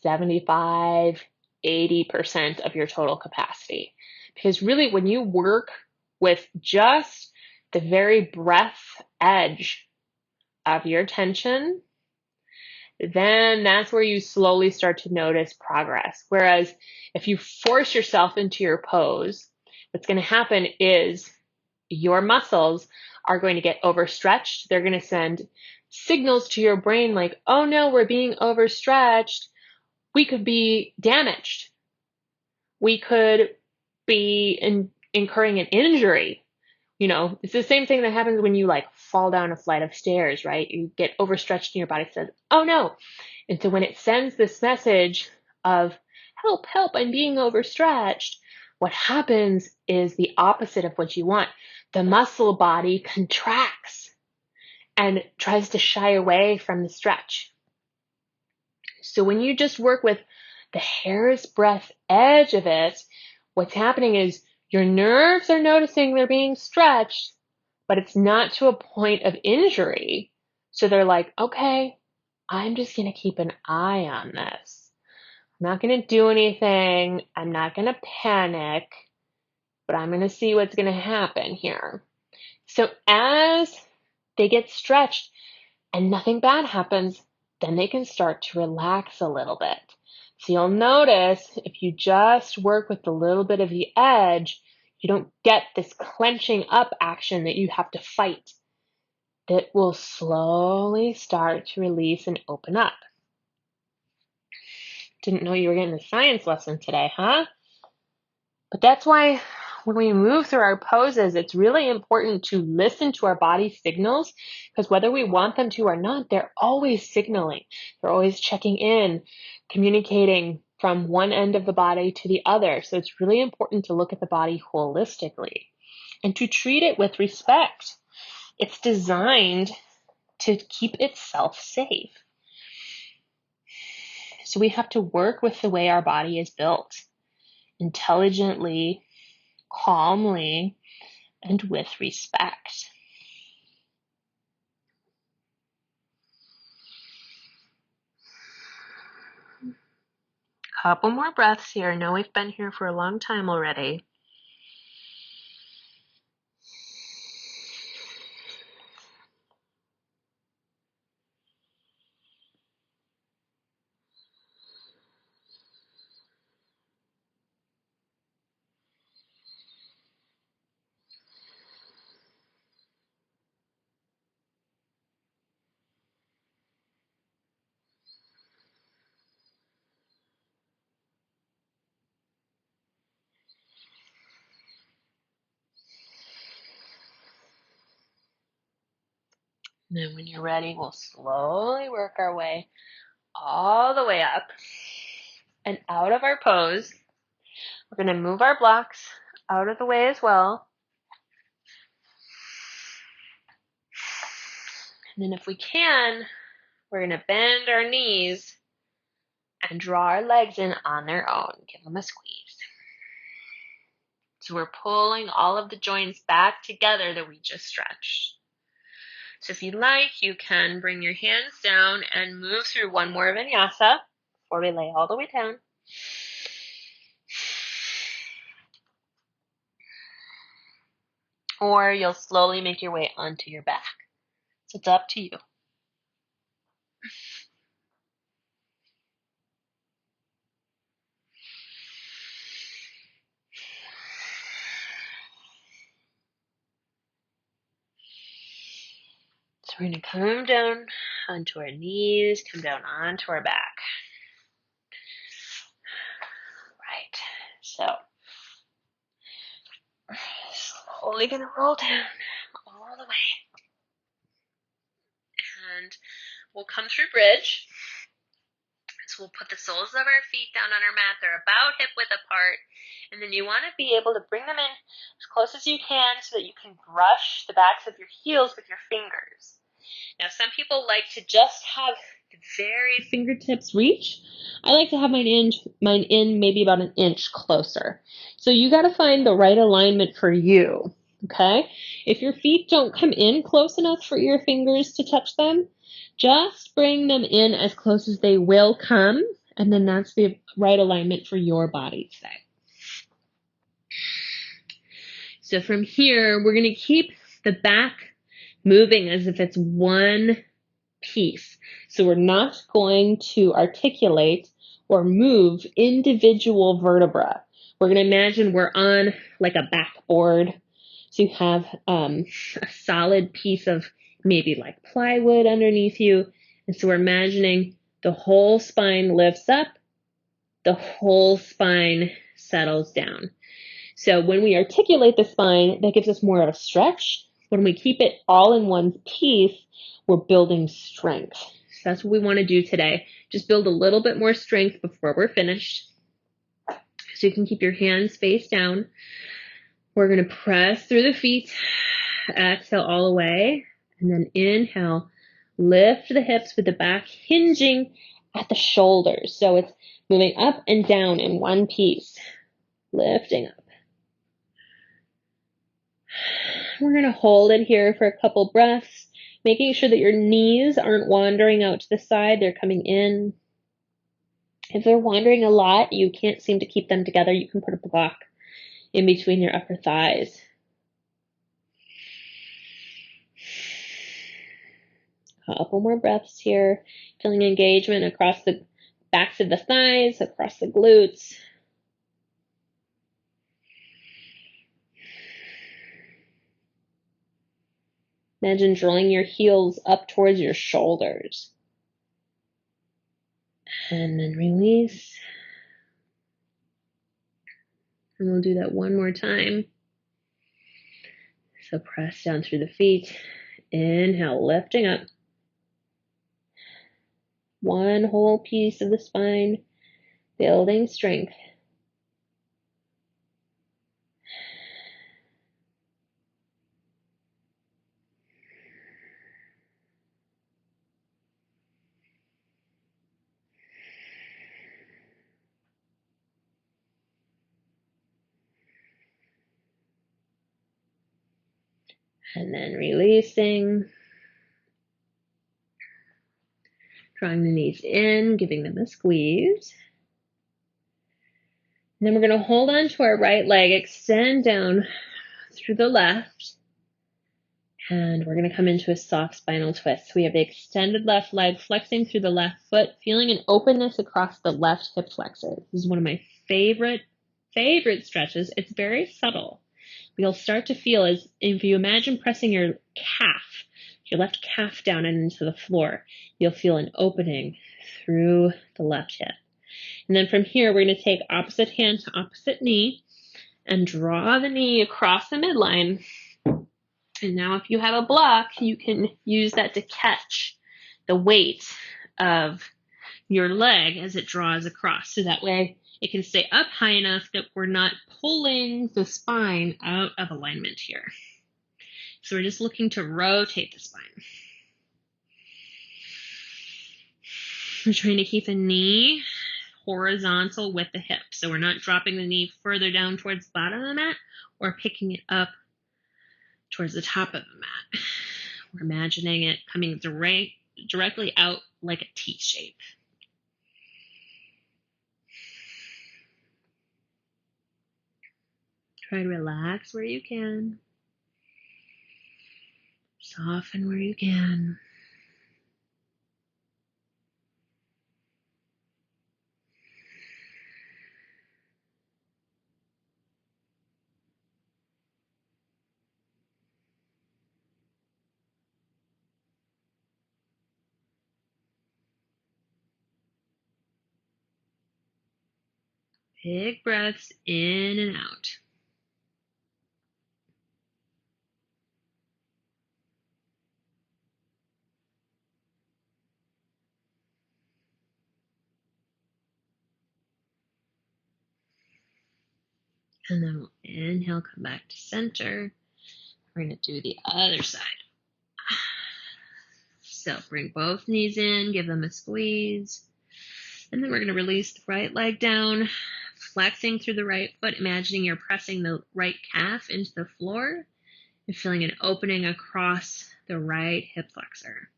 75, 80% of your total capacity. Because really when you work with just the very breath edge of your tension, then that's where you slowly start to notice progress. Whereas if you force yourself into your pose, what's going to happen is your muscles are going to get overstretched. They're going to send signals to your brain like, oh no, we're being overstretched. We could be damaged. We could be incurring an injury. You know, it's the same thing that happens when you like fall down a flight of stairs, right? You get overstretched and your body says, oh no. And so when it sends this message of help, help, I'm being overstretched, what happens is the opposite of what you want. The muscle body contracts and tries to shy away from the stretch. So when you just work with the hair's breadth edge of it, what's happening is your nerves are noticing they're being stretched, but it's not to a point of injury. So they're like, okay, I'm just going to keep an eye on this. I'm not going to do anything. I'm not going to panic, but I'm going to see what's going to happen here. So as they get stretched and nothing bad happens, then they can start to relax a little bit. So you'll notice if you just work with a little bit of the edge, you don't get this clenching up action that you have to fight. That will slowly start to release and open up. Didn't know you were getting a science lesson today, huh? But that's why when we move through our poses, it's really important to listen to our body signals, because whether we want them to or not, they're always signaling. They're always checking in, communicating from one end of the body to the other. So it's really important to look at the body holistically and to treat it with respect. It's designed to keep itself safe. So we have to work with the way our body is built, intelligently, calmly, and with respect. Couple more breaths here. I know we've been here for a long time already. And then when you're ready, we'll slowly work our way all the way up and out of our pose. We're going to move our blocks out of the way as well. And then if we can, we're going to bend our knees and draw our legs in on their own. Give them a squeeze. So we're pulling all of the joints back together that we just stretched. So if you like, you can bring your hands down and move through one more vinyasa before we lay all the way down. Or you'll slowly make your way onto your back. So it's up to you. So we're going to come down onto our knees, come down onto our back. Right. So slowly going to roll down all the way. And we'll come through bridge. So we'll put the soles of our feet down on our mat. They're about hip width apart. And then you want to be able to bring them in as close as you can so that you can brush the backs of your heels with your fingers. Now, some people like to just have the very fingertips reach. I like to have mine in maybe about an inch closer. So you got to find the right alignment for you, okay? If your feet don't come in close enough for your fingers to touch them, just bring them in as close as they will come, and then that's the right alignment for your body today. So from here, we're going to keep the back moving as if it's one piece. So we're not going to articulate or move individual vertebra. We're going to imagine we're on like a backboard. So you have a solid piece of maybe like plywood underneath you. And so we're imagining the whole spine lifts up, the whole spine settles down. So when we articulate the spine, that gives us more of a stretch. When we keep it all in one piece, we're building strength. So that's what we want to do today. Just build a little bit more strength before we're finished. So you can keep your hands face down. We're going to press through the feet. Exhale all the way. And then inhale. Lift the hips with the back hinging at the shoulders. So it's moving up and down in one piece, lifting up. We're going to hold it here for a couple breaths, making sure that your knees aren't wandering out to the side. They're coming in. If they're wandering a lot, you can't seem to keep them together, you can put a block in between your upper thighs. A couple more breaths here, feeling engagement across the backs of the thighs, across the glutes. Imagine drawing your heels up towards your shoulders. And then release. And we'll do that one more time. So press down through the feet. Inhale, lifting up. One whole piece of the spine, building strength. And then releasing. Drawing the knees in, giving them a squeeze. And then we're going to hold on to our right leg, extend down through the left. And we're going to come into a soft spinal twist. So we have the extended left leg flexing through the left foot, feeling an openness across the left hip flexor. This is one of my favorite stretches. It's very subtle. You'll start to feel as if you imagine pressing your left calf down and into the floor, you'll feel an opening through the left hip. And then from here, we're going to take opposite hand to opposite knee and draw the knee across the midline. And now if you have a block, you can use that to catch the weight of your leg as it draws across. So that way it can stay up high enough that we're not pulling the spine out of alignment here. So we're just looking to rotate the spine. We're trying to keep the knee horizontal with the hip. So we're not dropping the knee further down towards the bottom of the mat or picking it up towards the top of the mat. We're imagining it coming directly out like a T shape. Try to relax where you can. Soften where you can. Big breaths in and out. And then we'll inhale, come back to center. We're going to do the other side. So bring both knees in, give them a squeeze. And then we're going to release the right leg down, flexing through the right foot, imagining you're pressing the right calf into the floor and feeling an opening across the right hip flexor.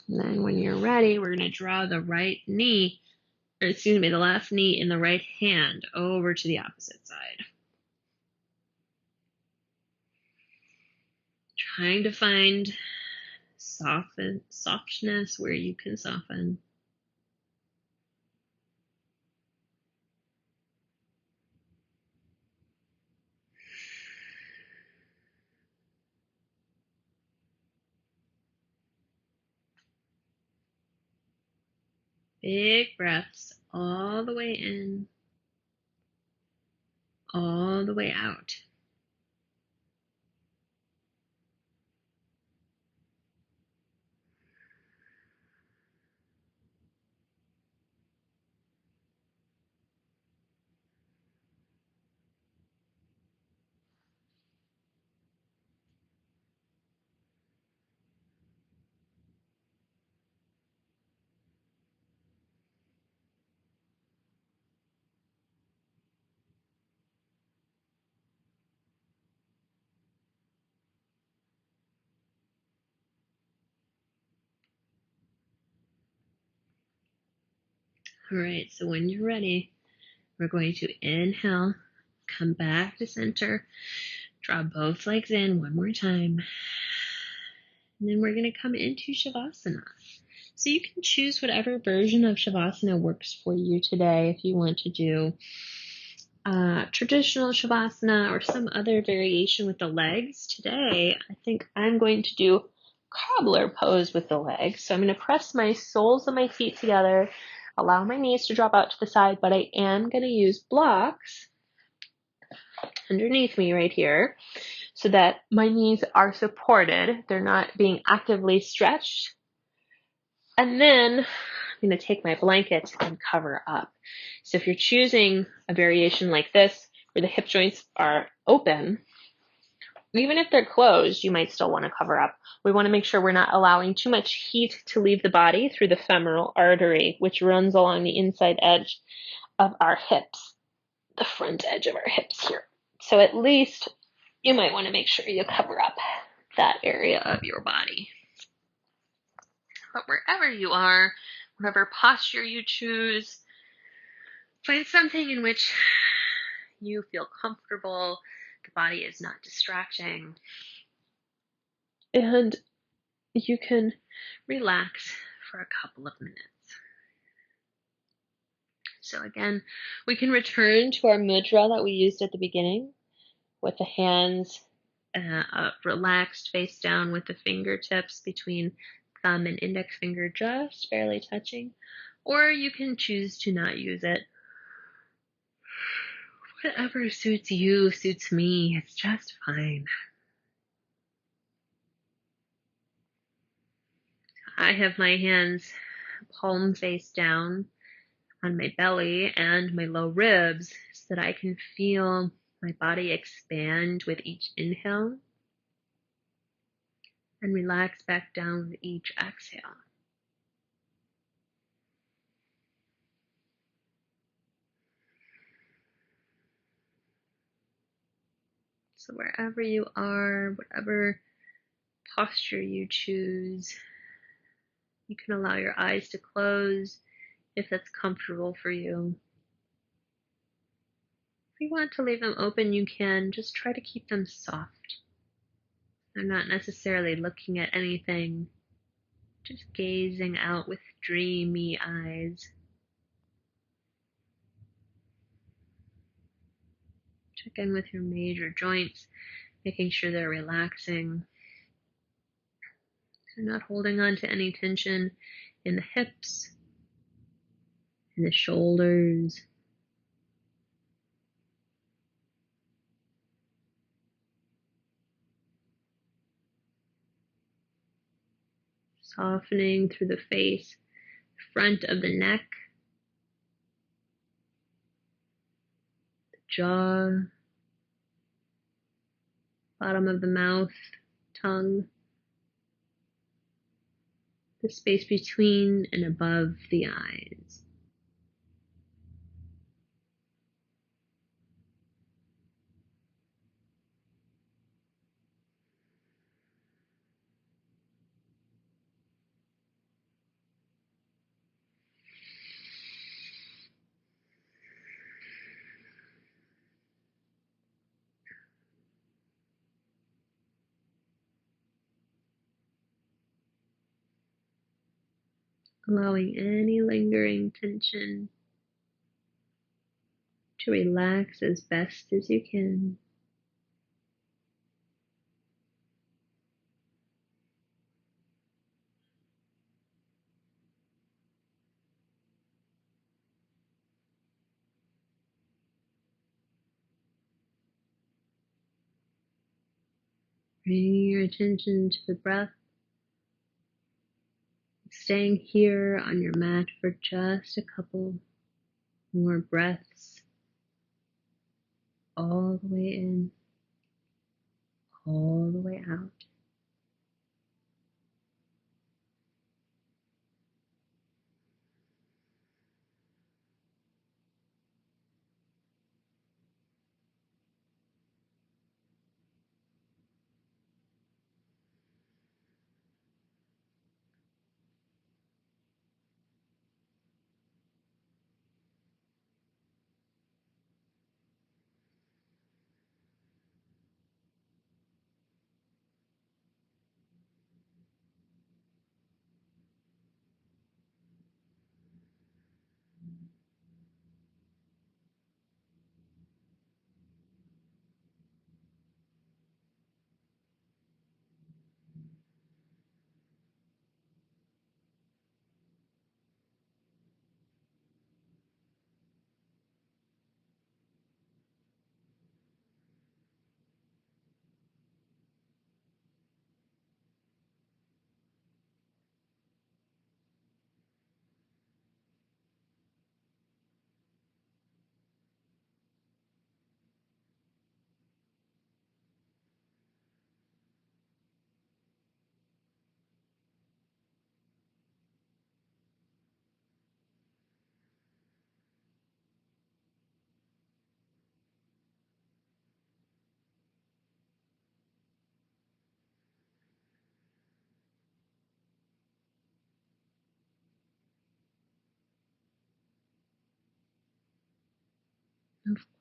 And then when you're ready, we're going to draw the the left knee and the right hand over to the opposite side. Trying to find softness where you can soften. Big breaths all the way in, all the way out. All right, so when you're ready, we're going to inhale, come back to center, draw both legs in one more time. And then we're going to come into Shavasana. So you can choose whatever version of Shavasana works for you today. If you want to do traditional Shavasana or some other variation with the legs, today I think I'm going to do cobbler pose with the legs. So I'm going to press my soles of my feet together, allow my knees to drop out to the side, but I am going to use blocks underneath me right here so that my knees are supported. They're not being actively stretched. And then I'm going to take my blanket and cover up. So if you're choosing a variation like this, where the hip joints are open, even if they're closed, you might still want to cover up. We want to make sure we're not allowing too much heat to leave the body through the femoral artery, which runs along the inside edge of our hips, the front edge of our hips here. So at least you might want to make sure you cover up that area of your body. But wherever you are, whatever posture you choose, find something in which you feel comfortable, the body is not distracting, and you can relax for a couple of minutes. So again, we can return to our mudra that we used at the beginning with the hands relaxed face down with the fingertips between thumb and index finger just barely touching, or you can choose to not use it. Whatever suits you, suits me. It's just fine. I have my hands palm face down on my belly and my low ribs so that I can feel my body expand with each inhale and relax back down with each exhale. So wherever you are, whatever posture you choose, you can allow your eyes to close if that's comfortable for you. If you want to leave them open, you can. Just try to keep them soft. They're not necessarily looking at anything, just gazing out with dreamy eyes. Check in with your major joints, making sure they're relaxing. So not holding on to any tension in the hips, in the shoulders. Softening through the face, front of the neck, the jaw, bottom of the mouth, tongue, the space between and above the eyes. Allowing any lingering tension to relax as best as you can. Bringing your attention to the breath, staying here on your mat for just a couple more breaths, all the way in, all the way out.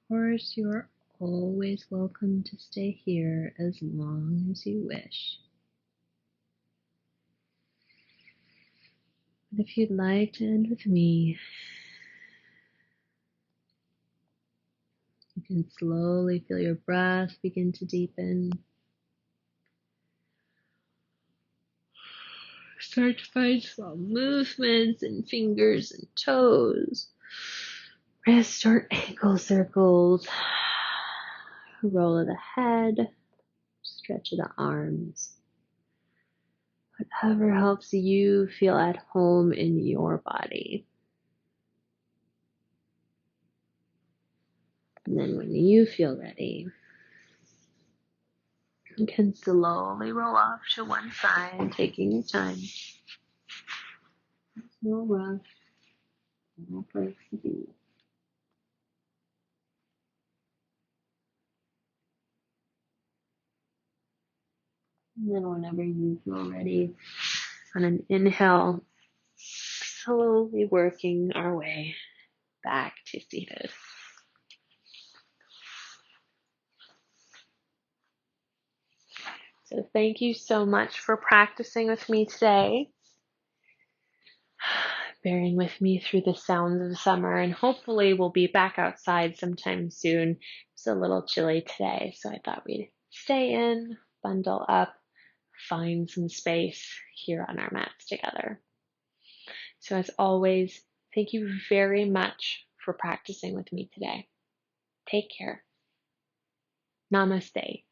course, you are always welcome to stay here as long as you wish. But if you'd like to end with me, you can slowly feel your breath begin to deepen. Start to find small movements in fingers and toes, wrist or ankle circles, roll of the head, stretch of the arms. Whatever helps you feel at home in your body. And then when you feel ready, you can slowly roll off to one side, taking your time. There's no rush, no place to be. And then whenever you feel ready, on an inhale, slowly working our way back to seated. So thank you so much for practicing with me today, bearing with me through the sounds of summer, and hopefully we'll be back outside sometime soon. It's a little chilly today, so I thought we'd stay in, bundle up, find some space here on our mats together. So as always, thank you very much for practicing with me today. Take care. Namaste.